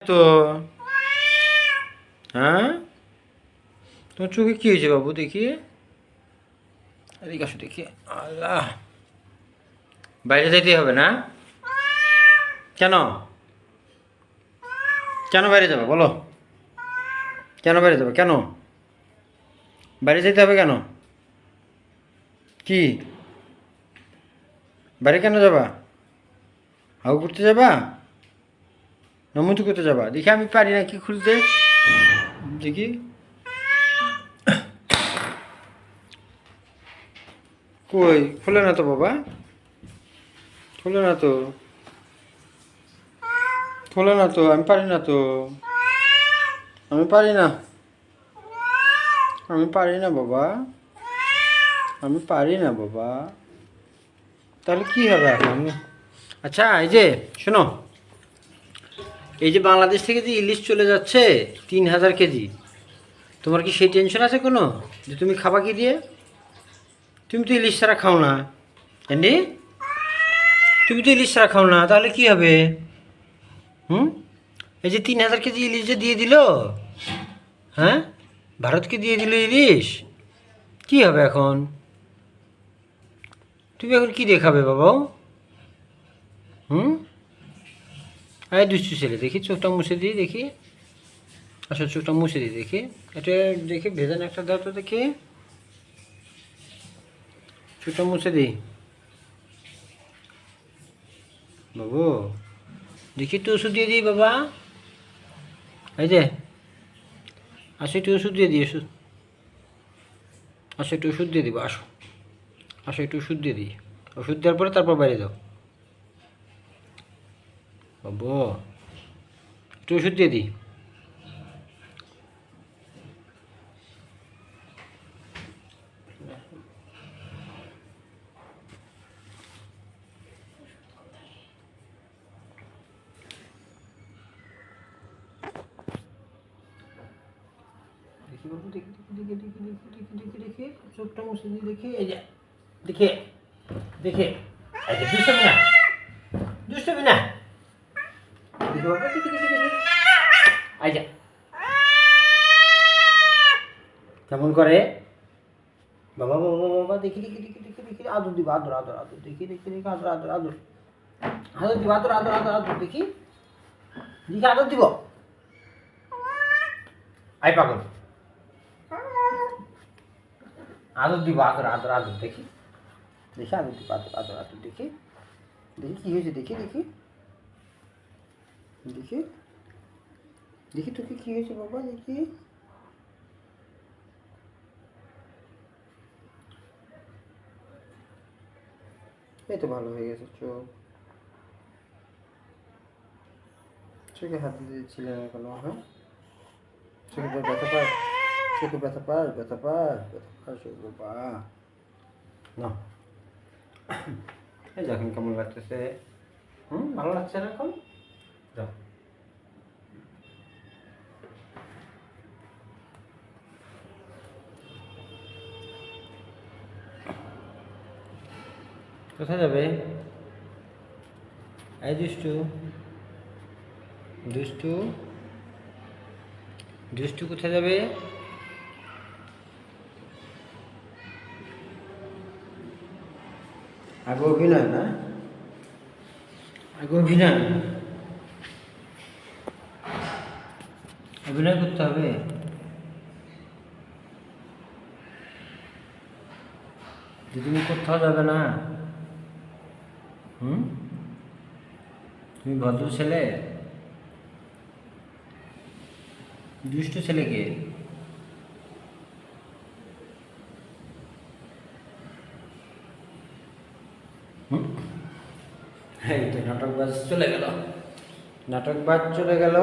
তো হ্যাঁ, তোমার চোখে কি হয়েছে বাবু? দেখি, এদিকে আসো দেখি। আল্লাহ, বাইরে যেতে হবে না? কেন? কেন বাইরে যাবে বলো? কেন বাইরে যাবে? কেন বাইরে যেতে হবে? কেন? কি বাইরে কেন যাবা? হাউ করতে যাবা? নমুতু করতে যাবা? দেখি, আমি পারি না কি খুলতে। দেখি, কই খোলে না তো বাবা, খোলে না তো, খোলে না তো, আমি পারি না তো, আমি পারি না, আমি পারি না বাবা, আমি পারি না বাবা। তাহলে কি হবে এখন? আচ্ছা, এই যে শোনো, এই যে বাংলাদেশ থেকে যে ইলিশ চলে যাচ্ছে 3000 কেজি, তোমার কি সেই টেনশন আছে কোনো, যে তুমি খাবা কি দিয়ে? তুমি তো ইলিশ ছাড়া খাও না, এন্ডি, তুমি তো ইলিশ ছাড়া খাও না, তাহলে কি হবে? হুম, এই যে 3000 কেজি ইলিশ যে দিয়ে দিল, হ্যাঁ, ভারতকে দিয়ে দিল ইলিশ, কি হবে এখন? তুমি এখন কি দেখাবে বাবা? হুম, আরে দুষ্টু ছেলে, দেখি চোখটা মুছে দিই, দেখি, আসলে চোখটা মুছে দিই, দেখি, এটা দেখি ভেজান একটা দাও তো দেখি, চোখটা মুছে দিই বাবু, দেখি একটু ওষুধ দিয়ে দিই বাবা, এই যে, আসো একটু ওষুধ দিয়ে দিই, ওষুধ, আসো একটু ওষুধ দিয়ে দিব, আসো, আসো একটু ওষুধ দিয়ে দিই, ওষুধ দেওয়ার পরে তারপর বাইরে যাও বাবু, একটু ওষুধ দিয়ে দিই। দেখি বাবু, দেখি দেখি দেখি দেখি দেখি দেখি দেখি, চোখটা মুছে দিই, দেখি, এই যে, দেখে দেখে, এই যে দুষ্টমি না, দুষ্টমি না, দেখি বাবা, দেখি দেখি দেখি, এই যে কেমন করে বাবা, বাবা বাবা, দেখি দেখি দেখি দেখি দেখি, আদর দিব, আদর আদর আদর, দেখি দেখি দেখি, আদর আদর আদর, আদর দিব, আদর আদর আদর আদর, দেখি দেখি, আদর দিব, আই পাগল, আদর দিব, আদর আদর আদর, দেখি দেখি, আদর দিব, আদর আদর আদর, দেখি দেখি কি হয়েছে, দেখি দেখি দেখি দেখি, তোকে কি হয়েছে বাবা, দেখি, এই তো ভালো হয়ে গেছে চোখ, চোখে হাত দিয়েছিলেন এখনো? হ্যাঁ, চোখে ব্যথা পায়, চোখে ব্যথা পায়, ব্যথা পায়, ব্যথা পায় চোখ বাবা, না, এই দেখেন কেমন লাগতেছে। ভালো লাগছে না এখন? যাও, কোথায় যাবে? এই দুষ্টু, দুষ্টু, দুষ্টু কোথায় যাবে? আগে অভিনয় না, আগে অভিনয়, অভিনয় করতে হবে, যে তুমি কোথাও যাবে না। হুম, তুমি ভদ্র ছেলে, দুষ্টু ছেলেকে, হুম, এই তো নাটকবাজ চলে গেল, নাটকবাজ চলে গেল।